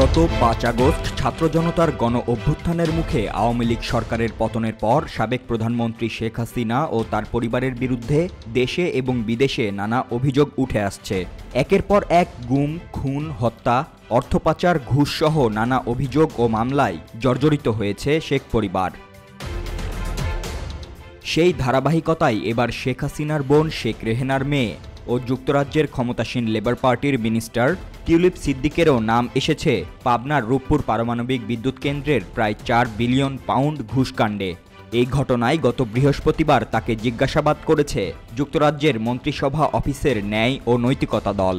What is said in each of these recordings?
গত ৫ আগস্ট ছাত্র জনতার গণ অভ্যুত্থানের মুখে আওয়ামী লীগ সরকারের পতনের পর সাবেক প্রধানমন্ত্রী শেখ হাসিনা ও তার পরিবারের বিরুদ্ধে দেশে এবং বিদেশে নানা অভিযোগ উঠে আসছে। একের পর এক গুম, খুন, হত্যা, অর্থ পাচার, ঘুষসহ নানা অভিযোগ ও মামলায় জর্জরিত হয়েছে শেখ পরিবার। সেই ধারাবাহিকতায় এবার শেখ হাসিনার বোন শেখ রেহেনার মেয়ে ও যুক্তরাজ্যের ক্ষমতাসীন লেবার পার্টির মিনিস্টার টিউলিপ সিদ্দিকেরও নাম এসেছে পাবনার রূপপুর পারমাণবিক বিদ্যুৎ কেন্দ্রের প্রায় ৪ বিলিয়ন পাউন্ড ঘুষকাণ্ডে। এই ঘটনায় গত বৃহস্পতিবার তাকে জিজ্ঞাসাবাদ করেছে যুক্তরাজ্যের মন্ত্রিসভা অফিসের ন্যায় ও নৈতিকতা দল।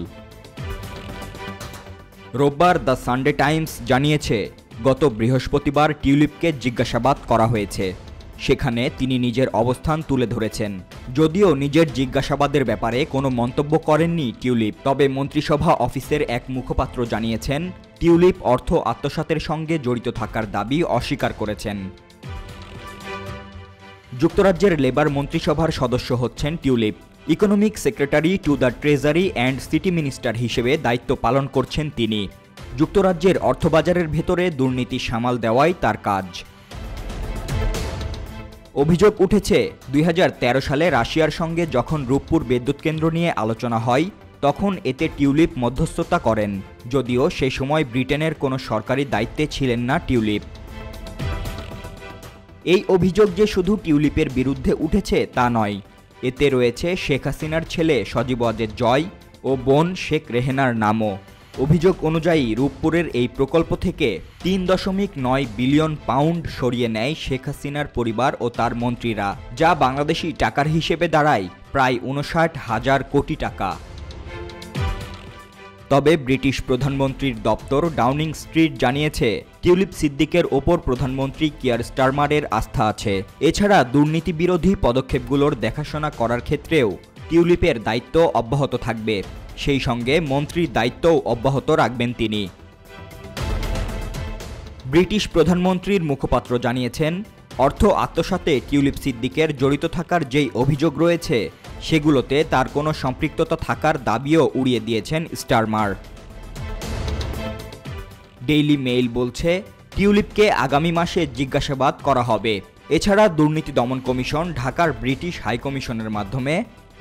রোববার দ্য সানডে টাইমস জানিয়েছে, গত বৃহস্পতিবার টিউলিপকে জিজ্ঞাসাবাদ করা হয়েছে। সেখানে তিনি নিজের অবস্থান তুলে ধরেছেন। যদিও নিজের জিজ্ঞাসাবাদের ব্যাপারে কোনো মন্তব্য করেননি টিউলিপ, তবে মন্ত্রিসভা অফিসের এক মুখপাত্র জানিয়েছেন, টিউলিপ অর্থ আত্মসাতের সঙ্গে জড়িত থাকার দাবি অস্বীকার করেছেন। যুক্তরাজ্যের লেবার মন্ত্রিসভার সদস্য হচ্ছেন tulip. Economic secretary to the treasury and city minister হিসেবে দায়িত্ব পালন করছেন তিনি। যুক্তরাজ্যের অর্থবাজারের ভেতরে দুর্নীতি সামাল দেওয়াই তার কাজ। অভিযোগ উঠেছে, ২০১৩ সালে রাশিয়ার সঙ্গে যখন রূপপুর বিদ্যুৎ কেন্দ্র নিয়ে আলোচনা হয়, তখন এতে টিউলিপ মধ্যস্থতা করেন, যদিও সেই সময় ব্রিটেনের কোনো সরকারি দায়িত্বে ছিলেন না টিউলিপ। এই অভিযোগ যে শুধু টিউলিপের বিরুদ্ধে উঠেছে তা নয়, এতে রয়েছে শেখ হাসিনার ছেলে সজীব ওয়াজেদ জয় ও বোন শেখ রেহেনার নামও। অভিযোগ অনুযায়ী রূপপুরের এই প্রকল্প থেকে ৩.৯ বিলিয়ন পাউন্ড সরিয়ে নেয় শেখ হাসিনার পরিবার ও তার মন্ত্রীরা, যা বাংলাদেশি টাকার হিসেবে দাঁড়ায় প্রায় ৫৯,০০০ কোটি টাকা। তবে ব্রিটিশ প্রধানমন্ত্রীর দপ্তর ডাউনিং স্ট্রিট জানিয়েছে, টিউলিপ সিদ্দিকের ওপর প্রধানমন্ত্রী কিয়ার স্টারমারের আস্থা আছে। এছাড়া দুর্নীতি বিরোধী পদক্ষেপগুলোর দেখাশোনা করার ক্ষেত্রেও টিউলিপের দায়িত্ব অব্যাহত থাকবে। সেই সঙ্গে মন্ত্রীর দায়িত্বও অব্যাহত রাখবেন তিনি। ব্রিটিশ প্রধানমন্ত্রীর মুখপাত্র জানিয়েছেন, অর্থ আত্মসাতে টিউলিপ সিদ্দিকের জড়িত থাকার যেই অভিযোগ রয়েছে, সেগুলোতে তার কোনো সম্পৃক্ততা থাকার দাবিও উড়িয়ে দিয়েছেন স্টারমার। ডেইলি মেইল বলছে, টিউলিপকে আগামী মাসে জিজ্ঞাসাবাদ করা হবে। এছাড়া দুর্নীতি দমন কমিশন ঢাকার ব্রিটিশ হাইকমিশনের মাধ্যমে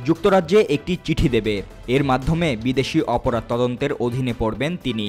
যুক্তরাজ্যে একটি চিঠি দেবে। এর মাধ্যমে বিদেশি অপরাধ তদন্তের অধীনে পড়বেন তিনি।